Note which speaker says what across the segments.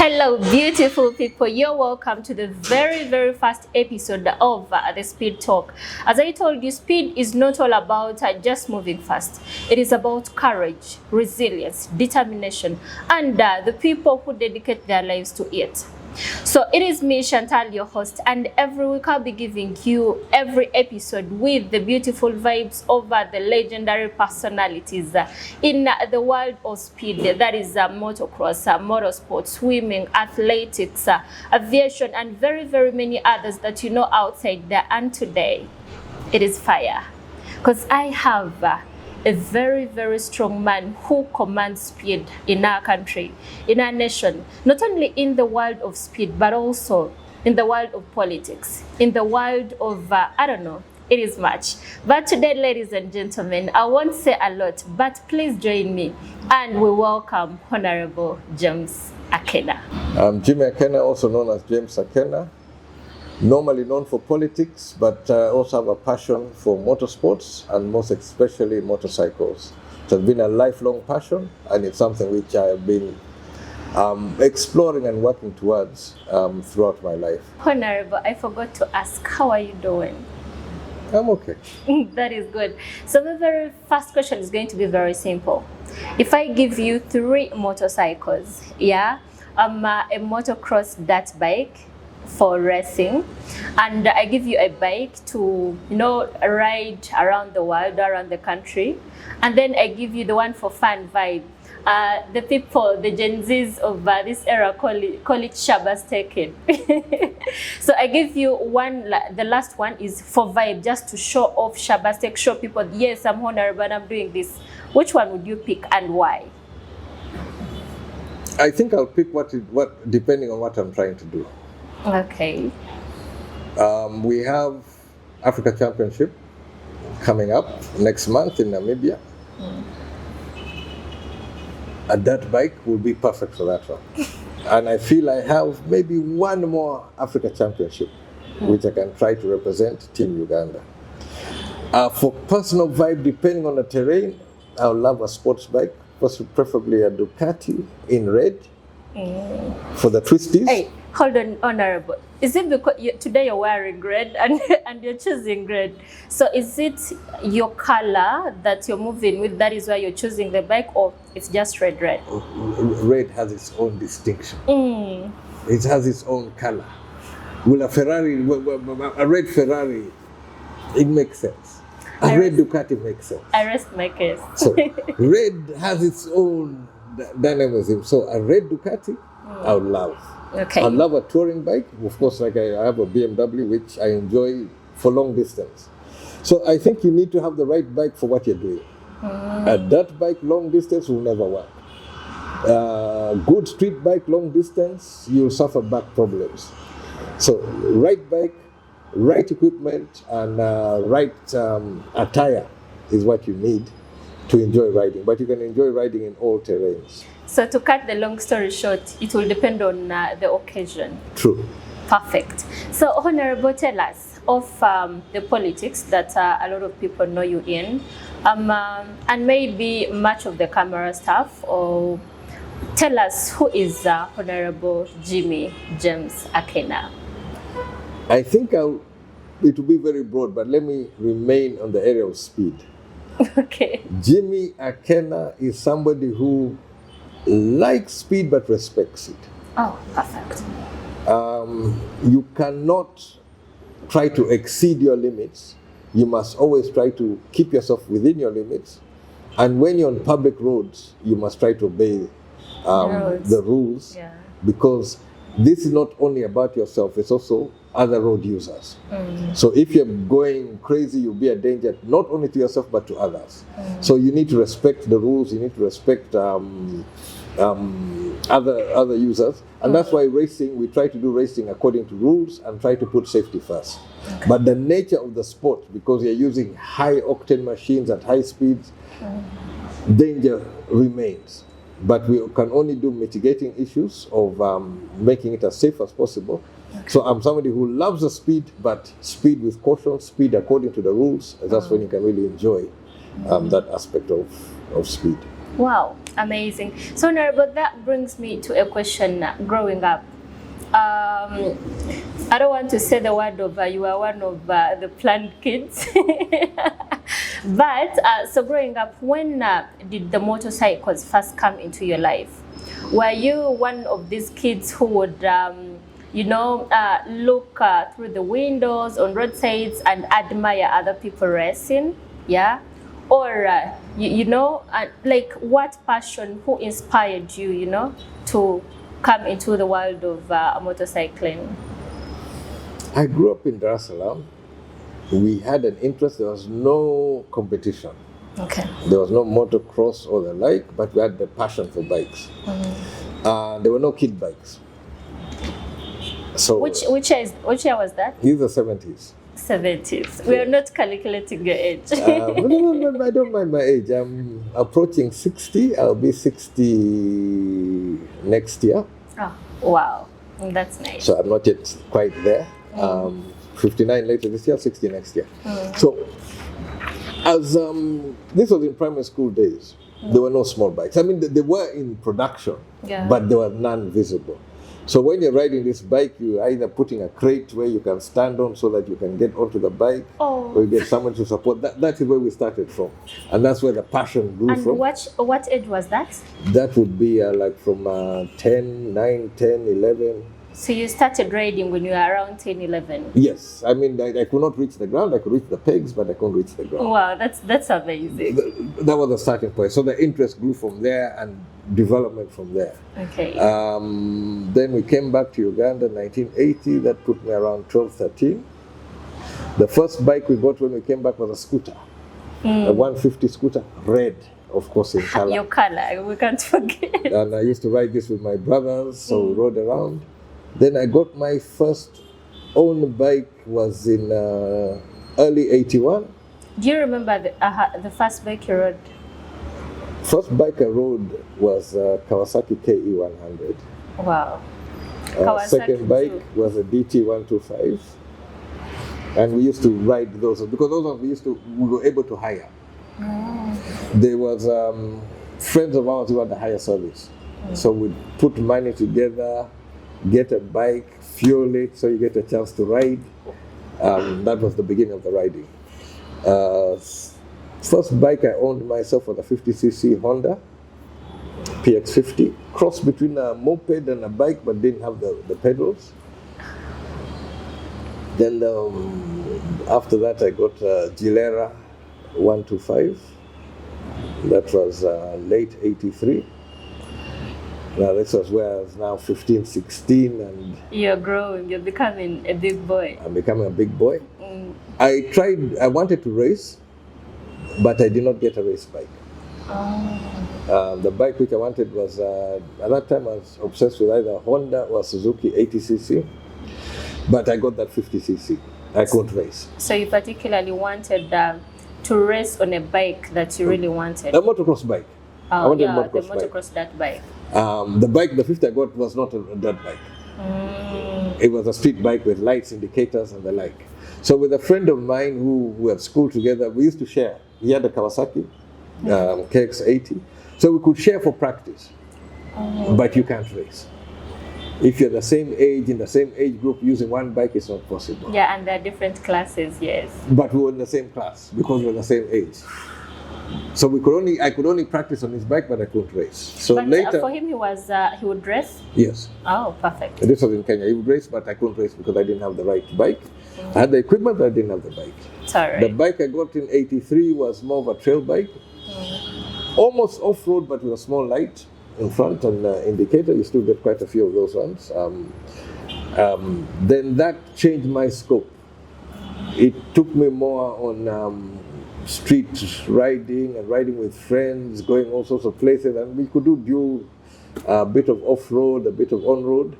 Speaker 1: Hello, beautiful people. You're welcome to the very first episode of the Speed Talk. As I told you, speed is not all about just moving fast. It is about courage, resilience, determination, and the people who dedicate their lives to it. So it is me, Shantal, your host, and every week I'll be giving you every episode with the beautiful vibes of the legendary personalities in the world of speed. That is motocross, motorsports, swimming, athletics, aviation, and very many others that you know outside there. And today, it is fire, because I have a very strong man who commands speed in our country, in our nation, not only in the world of speed, but also in the world of politics, in the world of, I don't know, it is much. But today, ladies and gentlemen, I won't say a lot, but please join me and we welcome Honorable James Akena.
Speaker 2: I'm Jimmy Akena, also known as James Akena. Normally known for politics, but also have a passion for motorsports and most especially motorcycles. It has been a lifelong passion, and it's something which I have been exploring and working towards throughout my life.
Speaker 1: Honorable, I forgot to ask, how are you doing?
Speaker 2: I'm okay.
Speaker 1: That is good. So the very first question is going to be very simple. If I give you 3 motorcycles, a motocross dirt bike for racing, and I give you a bike to ride around the world, around the country, and then I give you the one for fun vibe. The people, the Gen Zs of this era call it Shabas taken. So I give you one, the last one is for vibe, just to show off Shabas take, show people, yes, I'm honorable and I'm doing this. Which one would you pick and why?
Speaker 2: I think I'll pick what depending on what I'm trying to do.
Speaker 1: Okay.
Speaker 2: We have Africa Championship coming up next month in Namibia. A dirt bike will be perfect for that one. And I feel I have maybe one more Africa Championship which I can try to represent Team Uganda. For personal vibe, depending on the terrain, I would love a sports bike, preferably a Ducati in red for the twisties.
Speaker 1: Hey. Hold on, Honorable. Is it because today you're wearing red and you're choosing red? So is it your color that you're moving with, that is why you're choosing the bike, or it's just red?
Speaker 2: Red has its own distinction. It has its own color. Will a red Ferrari, it makes sense. A red Ducati makes sense.
Speaker 1: I rest my case.
Speaker 2: So red has its own dynamism. So a red Ducati, I would love.
Speaker 1: Okay.
Speaker 2: I love a touring bike. Of course, like I have a BMW, which I enjoy for long distance. So I think you need to have the right bike for what you're doing. A dirt bike long distance will never work. Good street bike long distance, you'll suffer back problems. So right bike, right equipment, and right attire is what you need to enjoy riding. But you can enjoy riding in all terrains. So
Speaker 1: to cut the long story short, it will depend on the occasion.
Speaker 2: True.
Speaker 1: Perfect. So Honorable, tell us of the politics that a lot of people know you in, and maybe much of the camera stuff, or tell us who is Honorable Jimmy James Akena.
Speaker 2: I think it will be very broad, but let me remain on the area of speed.
Speaker 1: Okay.
Speaker 2: Jimmy Akena is somebody who likes speed but respects it.
Speaker 1: Oh, perfect.
Speaker 2: You cannot try to exceed your limits. You must always try to keep yourself within your limits. And when you're on public roads, you must try to obey the rules. Yeah. Because this is not only about yourself, it's also other road users. So if you're going crazy, you'll be a danger not only to yourself but to others. So you need to respect the rules, you need to respect other users, and that's why we try to do racing according to rules and try to put safety first. Okay. But the nature of the sport, because you're using high octane machines at high speeds, danger remains. But we can only do mitigating issues of making it as safe as possible. Okay. So I'm somebody who loves the speed, but speed with caution, speed according to the rules. That's when you can really enjoy that aspect of speed.
Speaker 1: Wow. Amazing. So, Honorable, that brings me to a question. Growing up, I don't want to say the word of you are one of the planned kids, but so growing up, when did the motorcycles first come into your life? Were you one of these kids who would, look through the windows on roadsides and admire other people racing? Yeah. Or, like what passion, who inspired you, to come into the world of motorcycling?
Speaker 2: I grew up in Dar es Salaam. We had an interest. There was no competition.
Speaker 1: Okay.
Speaker 2: There was no motocross or the like, but we had the passion for bikes. There were no kid bikes. So
Speaker 1: which year was that?
Speaker 2: In the 70s.
Speaker 1: 70s. We are not calculating your age.
Speaker 2: No, I don't mind my age. I'm approaching 60. I'll be 60 next year.
Speaker 1: Oh, wow. That's nice.
Speaker 2: So I'm not yet quite there. 59 later this year, 60 next year. So as this was in primary school days, there were no small bikes. I mean, they were in production, but there were none visible. So when you're riding this bike, you're either putting a crate where you can stand on so that you can get onto the bike, or you get someone to support. That is where we started from. And that's where the passion grew from.
Speaker 1: And what age was that?
Speaker 2: That would be like from 10, 9, 10, 11.
Speaker 1: So you started riding when you were around 10, 11?
Speaker 2: Yes. I mean, I could not reach the ground. I could reach the pegs, but I couldn't reach the ground.
Speaker 1: Wow, that's amazing.
Speaker 2: That was the starting point. So the interest grew from there and development from there.
Speaker 1: Okay.
Speaker 2: Then we came back to Uganda in 1980. That put me around 12, 13. The first bike we got when we came back was a scooter, a 150 scooter, red, of course, in color.
Speaker 1: Your color, we can't forget.
Speaker 2: And I used to ride this with my brothers, so we rode around. Then I got my first own bike was in early 81.
Speaker 1: Do you remember the first bike you rode?
Speaker 2: First bike I rode was Kawasaki KE100.
Speaker 1: Wow.
Speaker 2: Second bike was a DT125. And we used to ride those, because those ones we were able to hire. There was friends of ours who had the hire service. So we'd put money together, get a bike, fuel it so you get a chance to ride. That was the beginning of the riding. First bike I owned myself was a 50cc Honda PX50, cross between a moped and a bike, but didn't have the pedals. Then after that I got a Gilera 125. That was late 83. Now this was where I was now 15, 16, and
Speaker 1: you're growing, you're becoming a big boy.
Speaker 2: I'm becoming a big boy. I wanted to race, but I did not get a race bike. The bike which I wanted was, at that time I was obsessed with either Honda or Suzuki 80cc, but I got that 50cc. I couldn't race. So
Speaker 1: you particularly wanted to race on a bike that you really wanted?
Speaker 2: A motocross bike. I wanted a
Speaker 1: motocross dirt bike.
Speaker 2: The bike, the 50 I got was not a dirt bike. It was a street bike with lights, indicators, and the like. So with a friend of mine who we had school together, we used to share. He had a Kawasaki KX80. So we could share for practice, but you can't race. If you're the same age, in the same age group, using one bike, it's not possible.
Speaker 1: Yeah, and there are different classes, yes.
Speaker 2: But we were in the same class because we were the same age. So I could only practice on his bike, but I couldn't race. So
Speaker 1: but
Speaker 2: later,
Speaker 1: for him, he would race?
Speaker 2: Yes.
Speaker 1: Oh, perfect.
Speaker 2: This was in Kenya. He would race, but I couldn't race because I didn't have the right bike. I had the equipment, but I didn't have the bike.
Speaker 1: It's all right.
Speaker 2: The bike I got in 83 was more of a trail bike. Almost off-road, but with a small light in front and indicator. You still get quite a few of those ones. Then that changed my scope. It took me more on street riding and riding with friends, going all sorts of places, and we could do dual, a bit of off-road, a bit of on-road.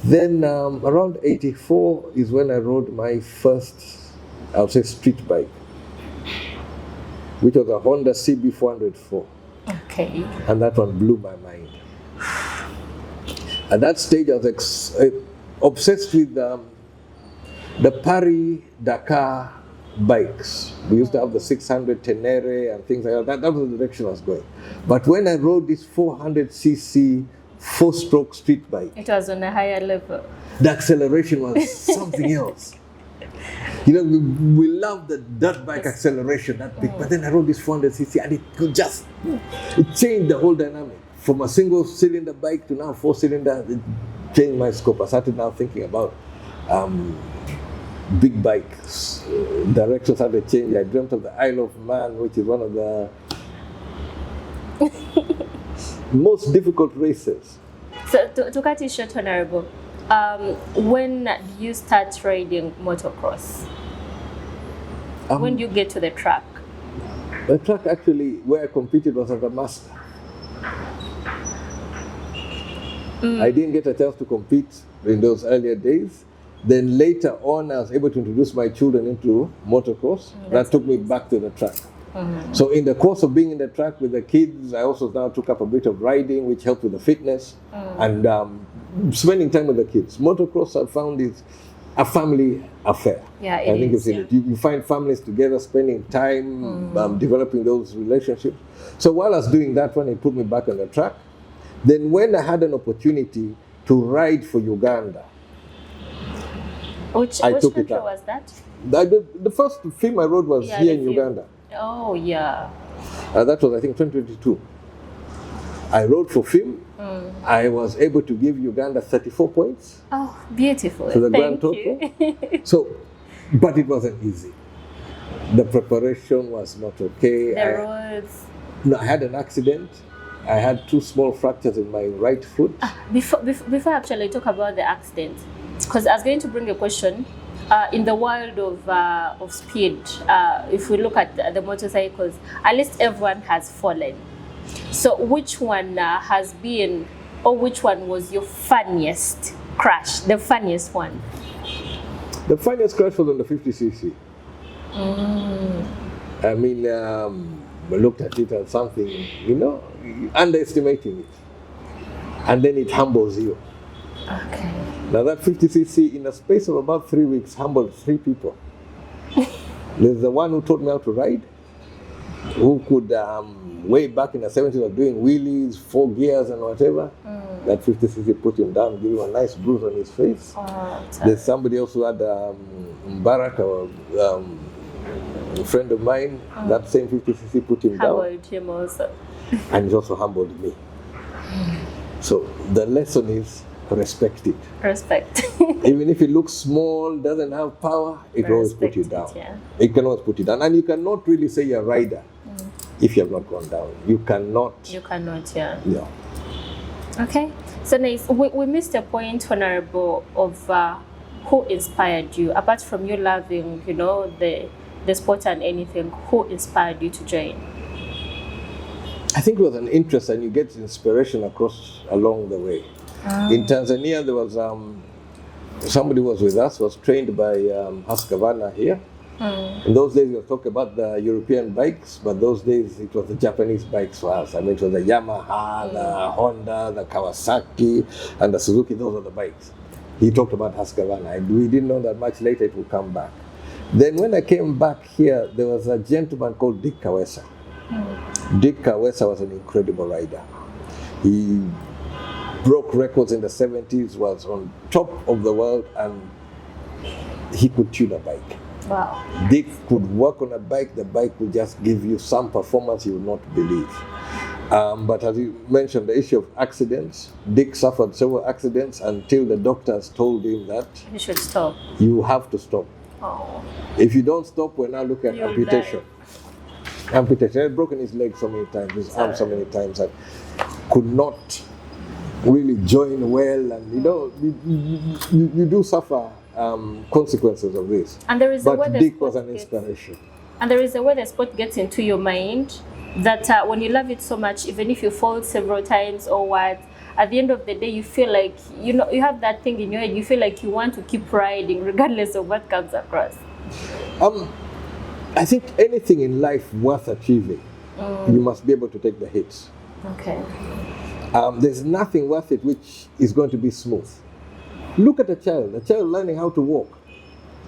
Speaker 2: Then around 84 is when I rode my first, I would say, street bike, which was a Honda CB404.
Speaker 1: Okay.
Speaker 2: And that one blew my mind. At that stage, I was obsessed with the Paris-Dakar bikes. We used to have the 600 Tenere and things like that. That was the direction I was going. But when I rode this 400cc 4-stroke street bike,
Speaker 1: it was on a higher level.
Speaker 2: The acceleration was something else. You know, we love the dirt bike acceleration, that big. But then I rode this 400cc and it could just, it changed the whole dynamic. From a single cylinder bike to now 4-cylinder, it changed my scope. I started now thinking about big bikes. Directions had to change. I dreamt of the Isle of Man, which is one of the most difficult races.
Speaker 1: So to cut it short, Honorable, when do you start riding motocross? When do you get to the track?
Speaker 2: The track actually where I competed was as a master. I didn't get a chance to compete in those earlier days. Then later on, I was able to introduce my children into motocross. That took me back to the track. So in the course of being in the track with the kids, I also now took up a bit of riding, which helped with the fitness and spending time with the kids. Motocross, I found, is a family affair.
Speaker 1: Yeah,
Speaker 2: I think you've seen it. You find families together, spending time, developing those relationships. So while I was doing that one, it put me back on the track. Then when I had an opportunity to ride for Uganda,
Speaker 1: which country was that?
Speaker 2: The first film I rode was here in Uganda.
Speaker 1: Oh, yeah.
Speaker 2: That was, I think, 2022. I rode for film. I was able to give Uganda 34 points.
Speaker 1: Oh, beautiful.
Speaker 2: So the grand total. So, but it wasn't easy. The preparation was not okay.
Speaker 1: The roads.
Speaker 2: No, I had an accident. I had 2 small fractures in my right foot.
Speaker 1: Before I actually talk about the accident, because I was going to bring a question. In the world of speed, if we look at the motorcycles, at least everyone has fallen. So which one has been, or which one was your funniest crash, the funniest one?
Speaker 2: The funniest crash was on the 50cc. I mean, we looked at it as something, you know, underestimating it. And then it humbles you.
Speaker 1: Okay.
Speaker 2: Now that 50cc, in a space of about 3 weeks, humbled 3 people. There's the one who taught me how to ride, who could, way back in the 70s, was doing wheelies, 4 gears and whatever. That 50cc put him down, gave him a nice bruise on his face. There's somebody else who had Mbarak, a friend of mine, that same 50cc put him down.
Speaker 1: Humbled him also.
Speaker 2: And it also humbled me. So the lesson is, respect it.
Speaker 1: Respect.
Speaker 2: Even if it looks small, doesn't have power, it will always put you down. It can always put you down. And you cannot really say you're a rider if you have not gone down. You cannot. You cannot,
Speaker 1: yeah. Okay. So nice. We missed a point, Honorable, of who inspired you. Apart from you loving, you know, the sport and anything, who inspired you to join?
Speaker 2: I think it was an interest, and you get inspiration along the way. In Tanzania, there was somebody who was with us, was trained by Husqvarna here. In those days, we were talking about the European bikes, but those days it was the Japanese bikes for us. I mean, it was the Yamaha, the Honda, the Kawasaki, and the Suzuki. Those were the bikes. He talked about Husqvarna, and we didn't know that much later it would come back. Then when I came back here, there was a gentleman called Dick Kawesa. Dick Kawesa was an incredible rider. He broke records in the 70s, was on top of the world, and he could tune a bike.
Speaker 1: Wow.
Speaker 2: Dick could work on a bike, the bike would just give you some performance you would not believe. But as you mentioned, the issue of accidents, Dick suffered several accidents until the doctors told him that
Speaker 1: you should stop.
Speaker 2: You have to stop.
Speaker 1: Oh.
Speaker 2: If you don't stop, we're now looking at amputation. Amputation. He had broken his leg so many times, his arm so many times, and could not really join well, and you know, you do suffer consequences of this.
Speaker 1: And there is
Speaker 2: but Dick was an inspiration.
Speaker 1: And there is a way the sport gets into your mind that when you love it so much, even if you fall several times or what, at the end of the day, you feel like, you know, you have that thing in your head, you feel like you want to keep riding regardless of what comes across.
Speaker 2: I think anything in life worth achieving, you must be able to take the hits.
Speaker 1: Okay.
Speaker 2: There's nothing worth it which is going to be smooth. Look at a child learning how to walk.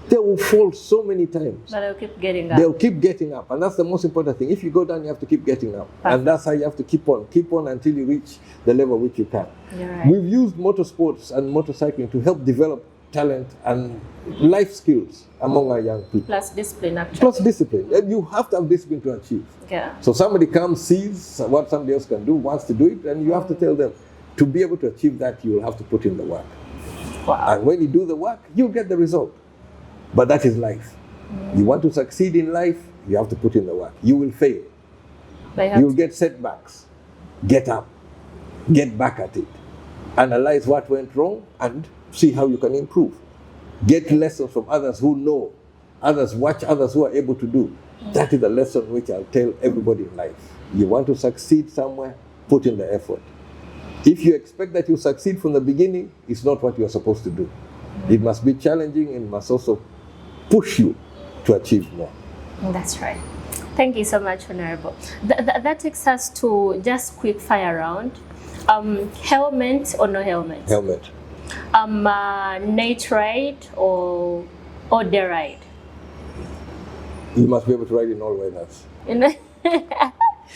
Speaker 2: They will fall so many times.
Speaker 1: But they'll keep getting up.
Speaker 2: They'll keep getting up, and that's the most important thing. If you go down, you have to keep getting up.
Speaker 1: Perfect.
Speaker 2: And that's how you have to keep on until you reach the level which you can.
Speaker 1: You're right.
Speaker 2: We've used motorsports and motorcycling to help develop talent and life skills among our young people.
Speaker 1: Plus discipline, actually.
Speaker 2: Plus discipline. And you have to have discipline to achieve.
Speaker 1: Yeah.
Speaker 2: So somebody comes, sees what somebody else can do, wants to do it, and you have to tell them, to be able to achieve that, you will have to put in the work.
Speaker 1: Wow.
Speaker 2: And when you do the work, you'll get the result. But that is life. You want to succeed in life, you have to put in the work. You will fail. You'll get setbacks. Get up. Get back at it. Analyze what went wrong and see how you can improve. Get lessons from others who know. Others watch others who are able to do. That is the lesson which I'll tell everybody in life. You want to succeed somewhere, put in the effort. If you expect that you succeed from the beginning, it's not what you're supposed to do. It must be challenging and must also push you to achieve more.
Speaker 1: That's right. Thank you so much, Honorable. That takes us to just quick fire round. Helmet or no helmet?
Speaker 2: Helmet.
Speaker 1: Night ride or day ride?
Speaker 2: You must be able to ride in all weathers.
Speaker 1: You know?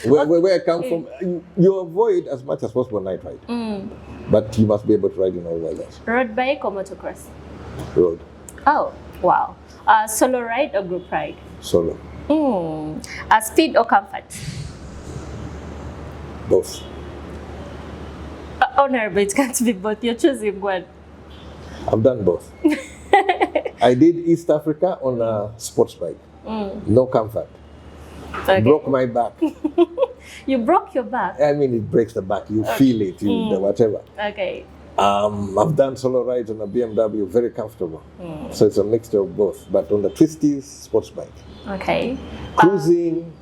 Speaker 2: Where I come from, you avoid as much as possible night ride. But you must be able to ride in all weathers.
Speaker 1: Road bike or motocross?
Speaker 2: Road.
Speaker 1: Oh, wow. Solo ride or group ride?
Speaker 2: Solo.
Speaker 1: Speed or comfort?
Speaker 2: Both.
Speaker 1: Honorable, it can't be both. You're choosing one.
Speaker 2: I've done both. I did East Africa on a sports bike. No comfort.
Speaker 1: Okay.
Speaker 2: Broke my back.
Speaker 1: You broke your back?
Speaker 2: I mean, it breaks the back. You feel it, whatever.
Speaker 1: Okay.
Speaker 2: I've done solo rides on a BMW, very comfortable. So it's a mixture of both. But on the twisties, sports bike.
Speaker 1: Okay.
Speaker 2: Cruising,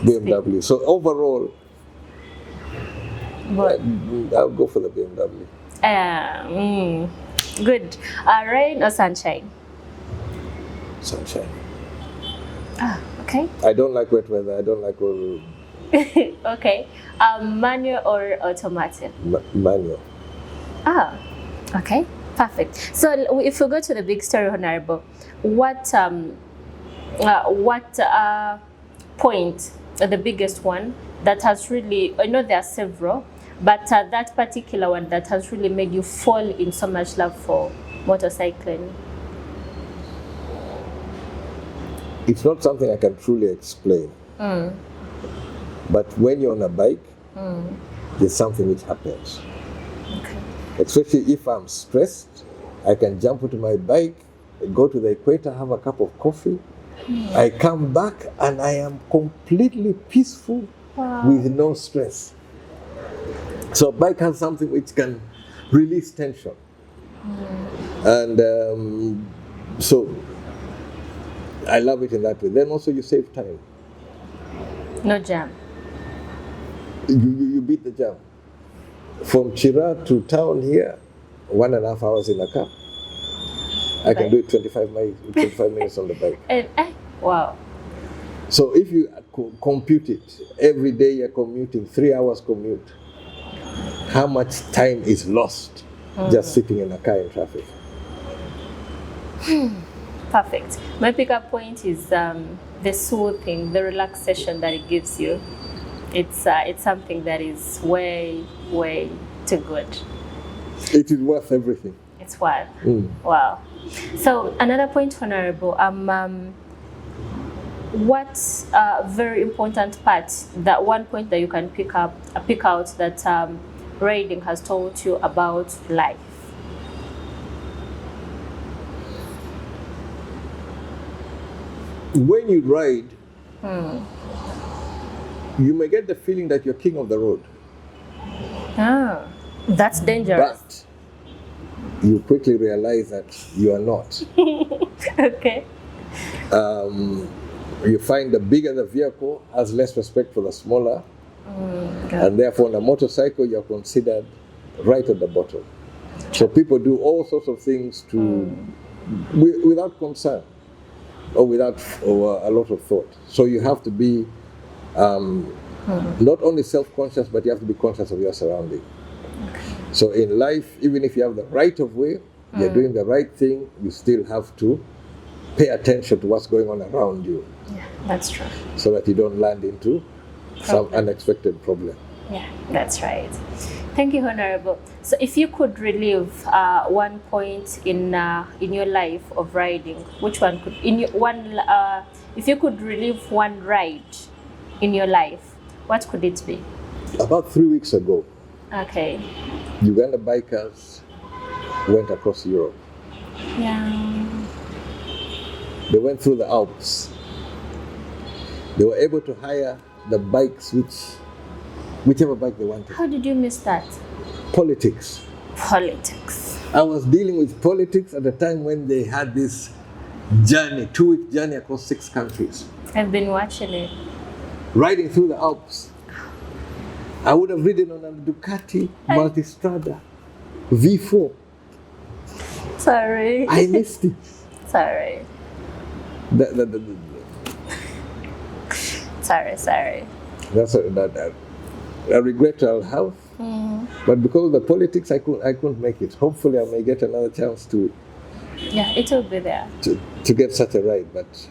Speaker 2: BMW. So overall, I'll go for the BMW.
Speaker 1: Good. Rain or sunshine?
Speaker 2: Sunshine.
Speaker 1: Okay.
Speaker 2: I don't like wet weather. I don't like all.
Speaker 1: Okay. Manual or automatic?
Speaker 2: Manual.
Speaker 1: Okay. Perfect. So if we go to the big story, Honorable, what point, the biggest one that has really, I know there are several, but that particular one that has really made you fall in so much love for motorcycling?
Speaker 2: It's not something I can truly explain. But when you're on a bike, there's something which happens.
Speaker 1: Okay.
Speaker 2: Especially if I'm stressed, I can jump onto my bike, go to the equator, have a cup of coffee. I come back and I am completely peaceful with no stress. So a bike has something which can release tension. And so I love it in that way. Then also you save time.
Speaker 1: No jam.
Speaker 2: You beat the jam. From Chira to town here, 1.5 hours in a car. I can do it 25 minutes on the bike.
Speaker 1: Wow.
Speaker 2: So if you compute it, every day you're commuting, 3 hours commute, how much time is lost just sitting in a car in traffic?
Speaker 1: Perfect. My pickup point is the soothing, the relaxation that it gives you. It's something that is way too good.
Speaker 2: It is worth everything.
Speaker 1: It's worth. Wow. So another point, Honorable. What's a very important part, that one point that you can pick out that riding has taught you about life?
Speaker 2: When you ride, you may get the feeling that you're king of the road.
Speaker 1: That's dangerous.
Speaker 2: But you quickly realize that you are not.
Speaker 1: Okay.
Speaker 2: You find the bigger the vehicle has less respect for the smaller. And therefore on a motorcycle you're considered right at the bottom. So people do all sorts of things without concern or without a lot of thought. So you have to be not only self-conscious, but you have to be conscious of your surroundings. So in life, even if you have the right of way, You're doing the right thing, you still have to pay attention to what's going on around you.
Speaker 1: Yeah, that's true.
Speaker 2: So that you don't land into some unexpected problem.
Speaker 1: Yeah, that's right. Thank you, Honorable. So if you could relive one point in your life of riding, which one could, if you could relive one ride in your life, what could it be?
Speaker 2: About 3 weeks ago,
Speaker 1: Okay.
Speaker 2: Uganda bikers went across Europe.
Speaker 1: Yeah.
Speaker 2: They went through the Alps. They were able to hire the bikes, whichever bike they wanted.
Speaker 1: How did you miss that?
Speaker 2: Politics.
Speaker 1: Politics.
Speaker 2: I was dealing with politics at the time when they had this journey, 2-week journey across 6 countries.
Speaker 1: I've been watching it.
Speaker 2: Riding through the Alps. I would have ridden on a Ducati Multistrada V4.
Speaker 1: Sorry.
Speaker 2: I missed it.
Speaker 1: Sorry. Sorry.
Speaker 2: That's a regret I'll have. But because of the politics, I couldn't make it. Hopefully, I may get another chance to.
Speaker 1: Yeah, it will be there.
Speaker 2: To get such a ride, but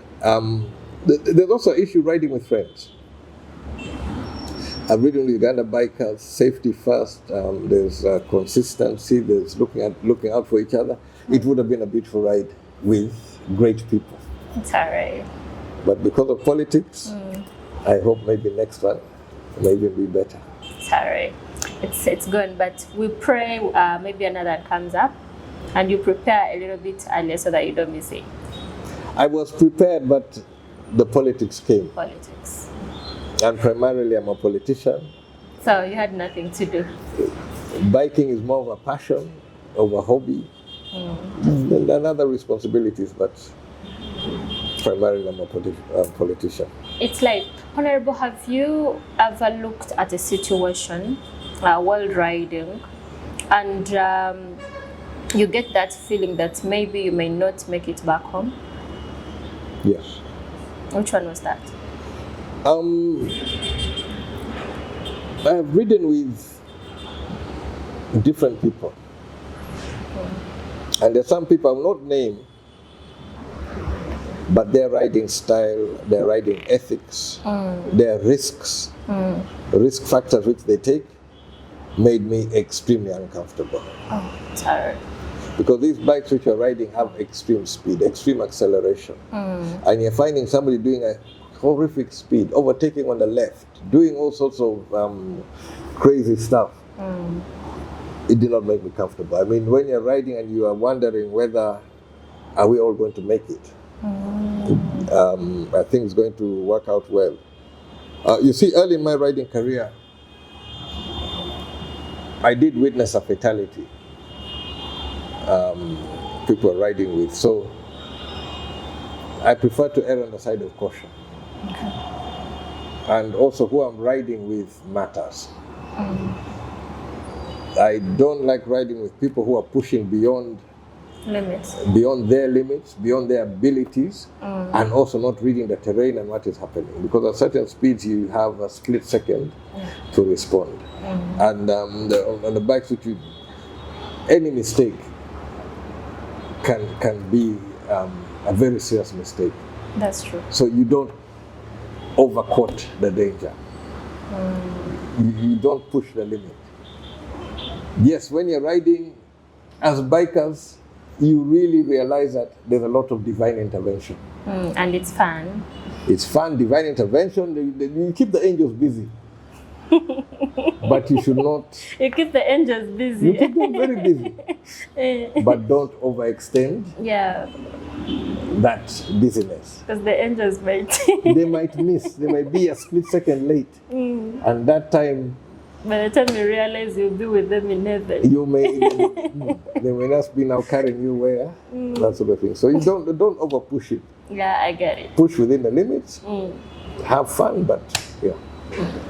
Speaker 2: there's also an issue riding with friends. I've ridden with Uganda bikers, safety first. There's consistency. There's looking out for each other. It would have been a beautiful ride with great people.
Speaker 1: It's alright.
Speaker 2: But because of politics, I hope maybe next one maybe be better.
Speaker 1: It's alright. It's gone, but we pray maybe another comes up, and you prepare a little bit earlier so that you don't miss it.
Speaker 2: I was prepared, but the politics came.
Speaker 1: Politics.
Speaker 2: And primarily, I'm a politician.
Speaker 1: So you had nothing to do.
Speaker 2: Biking is more of a passion, of a hobby, than other responsibilities, but primarily I'm a politician.
Speaker 1: It's like, Honorable, have you ever looked at a situation while riding and you get that feeling that maybe you may not make it back home?
Speaker 2: Yes.
Speaker 1: Which one was that?
Speaker 2: I have ridden with different people. And there's some people I will not name, but their riding style, their riding ethics, their risks, risk factors which they take, made me extremely uncomfortable.
Speaker 1: Oh, sorry.
Speaker 2: Because these bikes which you're riding have extreme speed, extreme acceleration. And you're finding somebody doing a horrific speed, overtaking on the left, doing all sorts of crazy stuff. It did not make me comfortable. I mean, when you're riding and you are wondering whether are we all going to make it, I think it's going to work out well. You see, early in my riding career, I did witness a fatality people are riding with. So I prefer to err on the side of caution.
Speaker 1: Okay.
Speaker 2: And also who I'm riding with matters. I don't like riding with people who are pushing beyond their limits, beyond their abilities, and also not reading the terrain and what is happening. Because at certain speeds you have a split second to respond. And on the bikes, which any mistake can be a very serious mistake.
Speaker 1: That's true.
Speaker 2: So you don't overcoat the danger. You don't push the limit. Yes, when you're riding as bikers, you really realize that there's a lot of divine intervention.
Speaker 1: And it's fun.
Speaker 2: It's fun, divine intervention. You keep the angels busy. But you should not.
Speaker 1: You keep the angels busy.
Speaker 2: You keep them very busy. But don't overextend that busyness.
Speaker 1: Because the angels might.
Speaker 2: They might miss. They might be a split second late. And that time.
Speaker 1: By the time you realize you'll be with them in heaven.
Speaker 2: You may. They may not be now carrying you where. That sort of thing. So you don't over push it.
Speaker 1: Yeah, I get it.
Speaker 2: Push within the limits. Have fun, but yeah.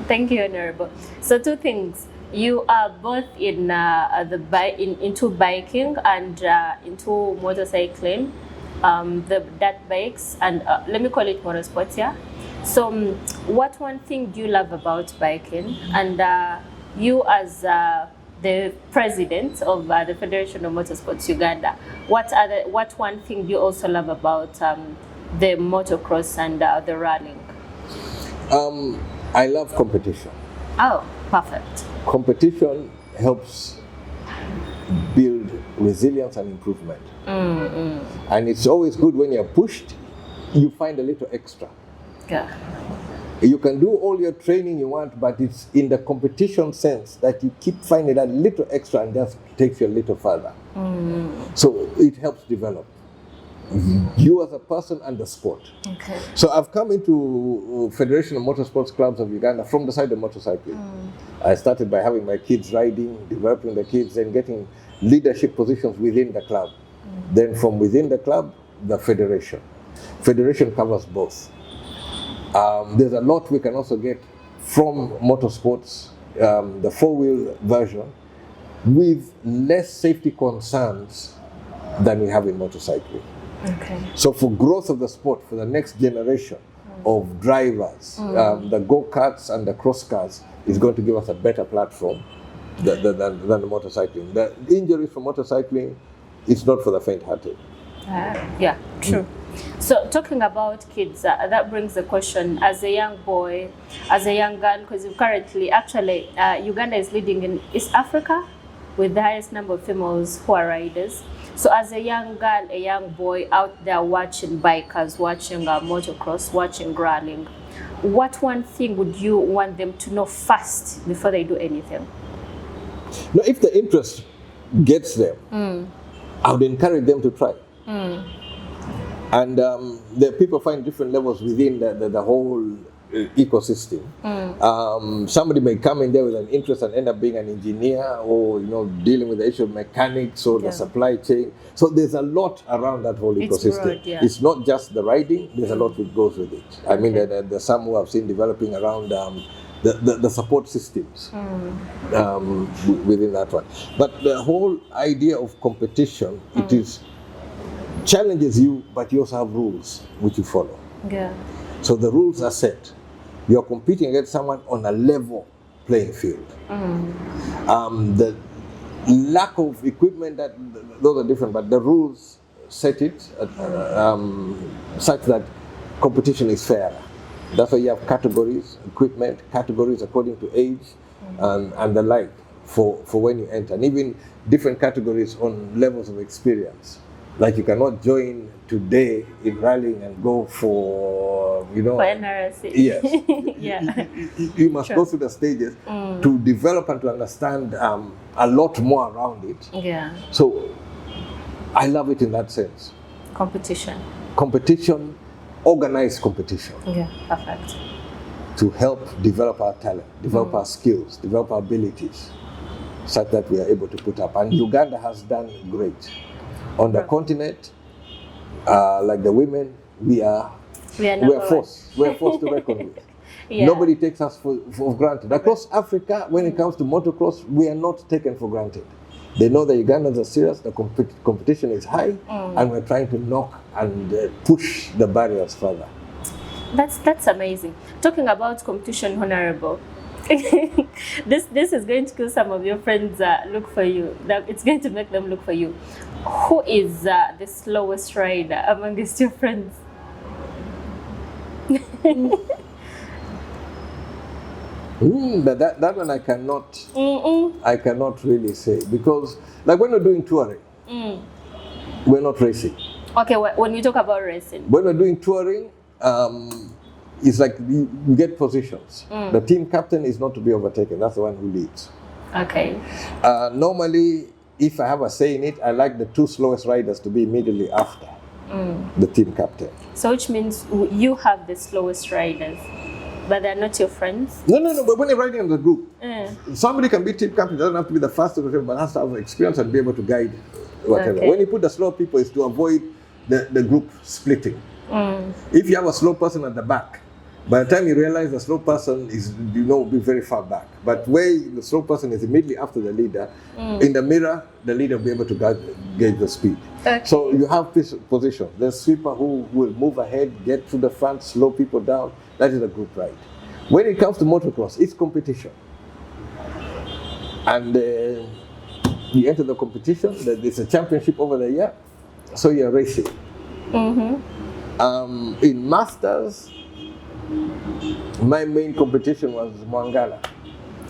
Speaker 1: Thank you, Honorable. So 2 things. You are both in into biking and into motorcycling, the dirt bikes, and let me call it motorsports. Yeah. So, what one thing do you love about biking, and you as the president of the Federation of Motorsports Uganda, what one thing do you also love about the motocross and the rallying?
Speaker 2: I love competition.
Speaker 1: Oh, perfect.
Speaker 2: Competition helps build resilience and improvement. And it's always good when you're pushed, you find a little extra.
Speaker 1: Yeah.
Speaker 2: You can do all your training you want, but it's in the competition sense that you keep finding that little extra and just takes you a little further. So it helps develop you as a person and the sport.
Speaker 1: Okay.
Speaker 2: So I've come into Federation of Motorsports Clubs of Uganda from the side of motorcycling. I started by having my kids riding, developing the kids, and getting leadership positions within the club. Then from within the club, the federation. Federation covers both. There's a lot we can also get from motorsports, the four-wheel version, with less safety concerns than we have in motorcycling.
Speaker 1: Okay.
Speaker 2: So for growth of the sport, for the next generation of drivers, the go-karts and the cross cars is going to give us a better platform than the motorcycling. The injuries from motorcycling, it's not for the faint-hearted.
Speaker 1: Yeah, true. So talking about kids, that brings the question, as a young boy, as a young girl, because currently, actually, Uganda is leading in East Africa with the highest number of females who are riders. So as a young girl, a young boy out there watching bikers, watching motocross, watching rallying, what one thing would you want them to know first before they do anything?
Speaker 2: No, if the interest gets them, I would encourage them to try. And the people find different levels within the whole ecosystem. Somebody may come in there with an interest and end up being an engineer, or dealing with the issue of mechanics or the supply chain. So there's a lot around that whole ecosystem.
Speaker 1: Broad, yeah.
Speaker 2: It's not just the riding, there's a lot which goes with it. I mean, there's some who I've seen developing around the support systems within that one. But the whole idea of competition, it is challenges you, but you also have rules which you follow.
Speaker 1: Yeah.
Speaker 2: So the rules are set. You're competing against someone on a level playing field. The lack of equipment, those are different, but the rules set it such that competition is fair. That's why you have categories, equipment, categories according to age and the like for when you enter. And even different categories on levels of experience. Like you cannot join today in rallying and go for,
Speaker 1: For NRC.
Speaker 2: Yes.
Speaker 1: Yeah.
Speaker 2: You must go through the stages to develop and to understand a lot more around it.
Speaker 1: Yeah.
Speaker 2: So I love it in that sense. Competition, organized competition.
Speaker 1: Yeah, perfect.
Speaker 2: To help develop our talent, develop our skills, develop our abilities, such that we are able to put up. And Uganda has done great. On the continent, like the women, we're forced to reckon with.
Speaker 1: Yeah.
Speaker 2: Nobody takes us for granted. Across Africa, when it comes to motocross, we are not taken for granted. They know the Ugandans are serious, the competition is high, and we're trying to knock and push the barriers further.
Speaker 1: That's amazing. Talking about competition, Honorable, this is going to kill some of your friends look for you. It's going to make them look for you. Who is the slowest rider amongst your friends?
Speaker 2: But that one I cannot really say, because like when we're doing touring, we're not racing.
Speaker 1: Okay, when you talk about racing,
Speaker 2: when we're doing touring, it's like you get positions. The team captain is not to be overtaken. That's the one who leads.
Speaker 1: Okay.
Speaker 2: Normally, if I have a say in it, I like the two slowest riders to be immediately after the team captain.
Speaker 1: So which means you have the slowest riders, but they're not your friends?
Speaker 2: No. But when you're riding in the group, somebody can be team captain. Doesn't have to be the fastest, but has to have experience and be able to guide whatever. Okay. When you put the slow people, it's to avoid the group splitting. If you have a slow person at the back, by the time you realize the slow person is, will be very far back. But where the slow person is immediately after the leader, in the mirror, the leader will be able to gauge the speed. Okay. So you have position. The sweeper who will move ahead, get to the front, slow people down. That is a group ride. When it comes to motocross, it's competition. And you enter the competition. There's a championship over the year, so you're racing. In Masters, my main competition was Mwangala.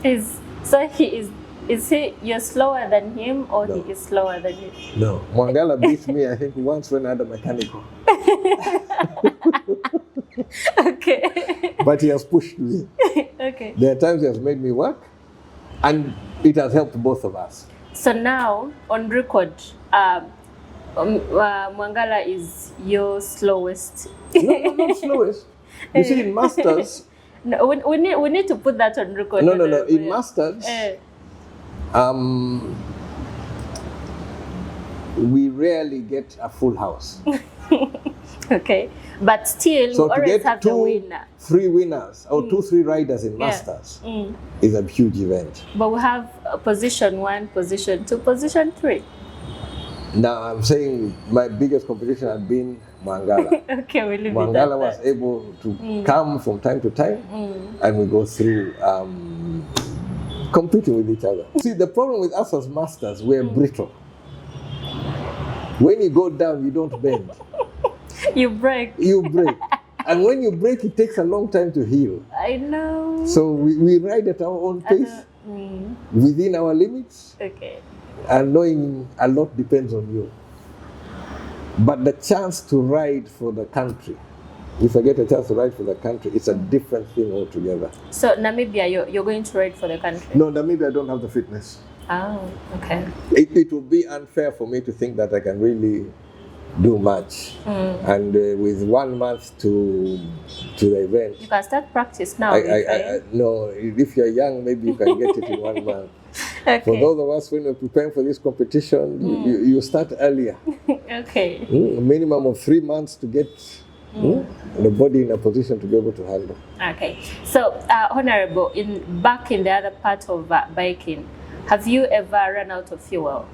Speaker 1: Is he you're slower than him, or
Speaker 2: No.
Speaker 1: he is slower than you?
Speaker 2: No, Mwangala beat me, I think, once when I had a mechanical.
Speaker 1: Okay.
Speaker 2: But he has pushed me.
Speaker 1: Okay.
Speaker 2: There are times he has made me work, and it has helped both of us.
Speaker 1: So now, on record, Mwangala is your slowest.
Speaker 2: No, not slowest. You see, in Masters...
Speaker 1: No, we need to put that on record.
Speaker 2: No. In Masters, we rarely get a full house.
Speaker 1: Okay, but still,
Speaker 2: So
Speaker 1: we
Speaker 2: to
Speaker 1: always
Speaker 2: get
Speaker 1: have the winner.
Speaker 2: 3 winners or 2-3 riders in Masters is a huge event.
Speaker 1: But we have position 1, position 2, position 3.
Speaker 2: Now I'm saying my biggest competition had been Mwangala.
Speaker 1: Okay, we leave
Speaker 2: Mwangala
Speaker 1: it
Speaker 2: was
Speaker 1: at
Speaker 2: able to come from time to time, and we go through competing with each other. See, the problem with us as masters, we're brittle. When you go down, you don't bend.
Speaker 1: that. You break.
Speaker 2: You break. And when you break, it takes a long time to heal.
Speaker 1: I know.
Speaker 2: So we ride at our own pace, within our limits,
Speaker 1: Okay.
Speaker 2: and knowing a lot depends on you. But the chance to ride for the country, if I get a chance to ride for the country, it's a different thing altogether.
Speaker 1: So Namibia, you're going to ride for the country?
Speaker 2: No, Namibia, I don't have the fitness.
Speaker 1: Oh, okay.
Speaker 2: It would be unfair for me to think that I can really do much. And with 1 month to the event,
Speaker 1: You can start practice now.
Speaker 2: no, if you're young, maybe you can get it in 1 month.
Speaker 1: Okay.
Speaker 2: For those of us when we're preparing for this competition, you start earlier.
Speaker 1: Okay.
Speaker 2: A minimum of 3 months to get the body in a position to be able to handle.
Speaker 1: Okay. So, Honorable, back in the other part of biking, have you ever run out of fuel?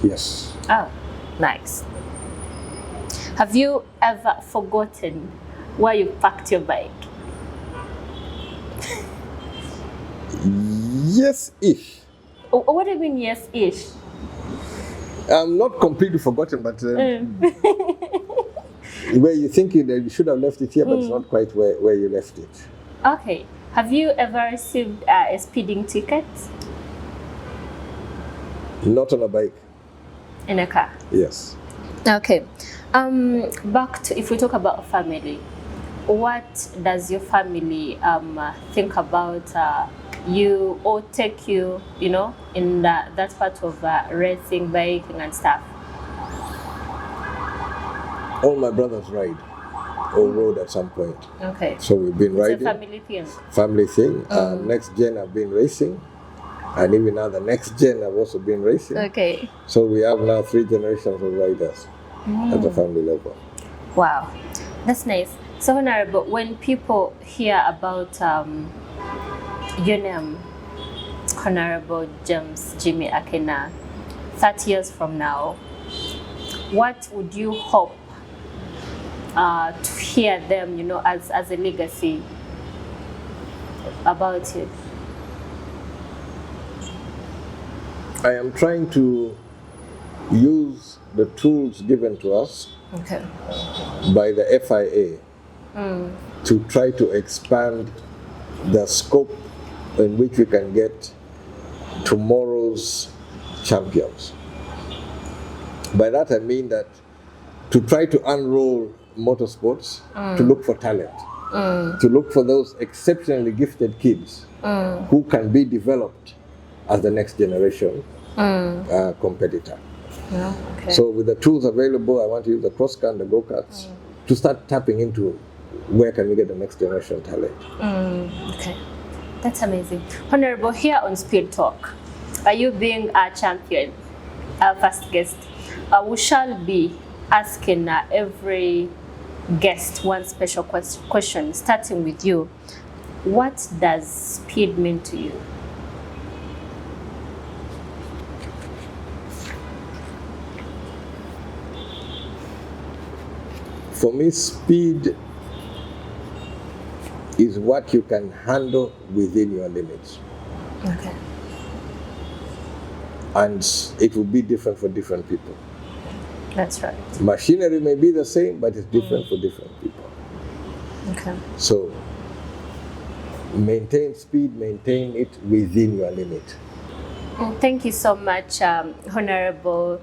Speaker 2: Yes.
Speaker 1: Oh, nice. Have you ever forgotten where you parked your bike?
Speaker 2: Yes-ish.
Speaker 1: What do you mean, yes-ish?
Speaker 2: I'm not completely forgotten, but where you think that you should have left it here, but it's not quite where you left it.
Speaker 1: Okay. Have you ever received a speeding ticket
Speaker 2: Not on a bike.
Speaker 1: in a car?
Speaker 2: Yes.
Speaker 1: Okay. Back to, if we talk about family, what does your family think about you, or take you, in that part of racing, biking and stuff?
Speaker 2: All my brothers ride or rode at some point.
Speaker 1: Okay.
Speaker 2: So we've been
Speaker 1: It's
Speaker 2: riding.
Speaker 1: a family thing.
Speaker 2: Family thing. Next gen I've been racing. And even now the next gen I've also been racing.
Speaker 1: Okay.
Speaker 2: So we have now 3 generations of riders at the family level.
Speaker 1: Wow, that's nice. So, Honorable, when people hear about your name, Honorable James Jimmy Akena, 30 years from now, what would you hope to hear them, as a legacy about you?
Speaker 2: I am trying to use the tools given to us
Speaker 1: Okay.
Speaker 2: by the FIA to try to expand the scope in which we can get tomorrow's champions. By that I mean that to try to unroll motorsports, to look for talent, to look for those exceptionally gifted kids who can be developed as the next generation competitor.
Speaker 1: Yeah, okay.
Speaker 2: So with the tools available, I want to use the cross-car and the go-karts to start tapping into where can we get the next generation talent.
Speaker 1: Okay, that's amazing. Honorable, here on Speed Talk, are you being a champion, our first guest? We shall be asking every guest one special question, starting with you. What does speed mean to you?
Speaker 2: For me, speed is what you can handle within your limits.
Speaker 1: Okay.
Speaker 2: And it will be different for different people.
Speaker 1: That's right.
Speaker 2: Machinery may be the same, but it's different for different people.
Speaker 1: Okay.
Speaker 2: So maintain speed, maintain it within your limit.
Speaker 1: Thank you so much, Honorable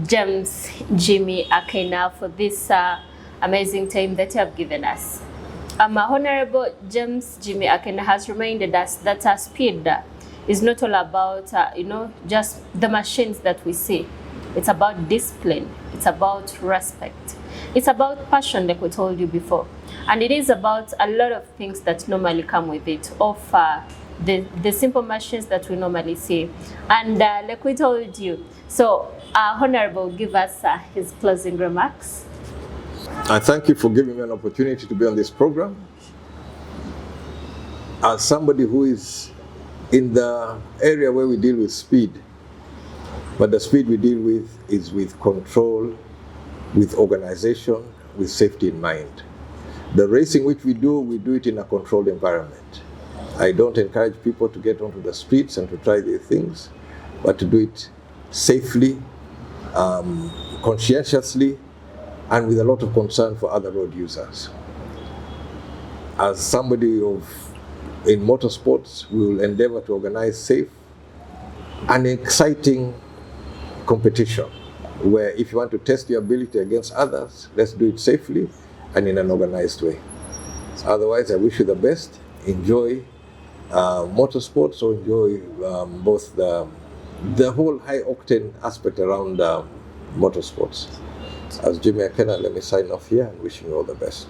Speaker 1: James Jimmy Akena, for this amazing time that you have given us. Honorable James Jimmy Akena has reminded us that speed is not all about, just the machines that we see. It's about discipline. It's about respect. It's about passion, like we told you before. And it is about a lot of things that normally come with it, of the simple machines that we normally see. And like we told you, so Honorable, give us his closing remarks.
Speaker 2: I thank you for giving me an opportunity to be on this program. As somebody who is in the area where we deal with speed, but the speed we deal with is with control, with organization, with safety in mind. The racing which we do it in a controlled environment. I don't encourage people to get onto the streets and to try their things, but to do it safely, conscientiously, and with a lot of concern for other road users. As somebody in motorsports, we will endeavor to organize safe and exciting competition, where if you want to test your ability against others, let's do it safely and in an organized way. Otherwise, I wish you the best. Enjoy motorsports, or enjoy both the whole high-octane aspect around motorsports. As Jimmy Akena, let me sign off here and wishing you all the best.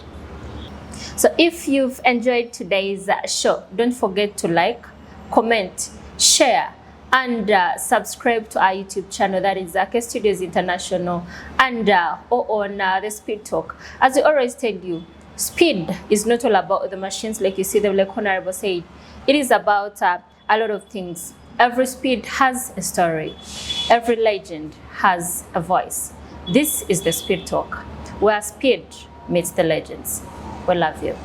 Speaker 1: So if you've enjoyed today's show, don't forget to like, comment, share, and subscribe to our YouTube channel, that is KES Studios International, and on the Speed Talk. As we always tell you, speed is not all about the machines, like you see, like Honorable said. It is about a lot of things. Every speed has a story. Every legend has a voice. This is the Speed Talk, where speed meets the legends. We love you.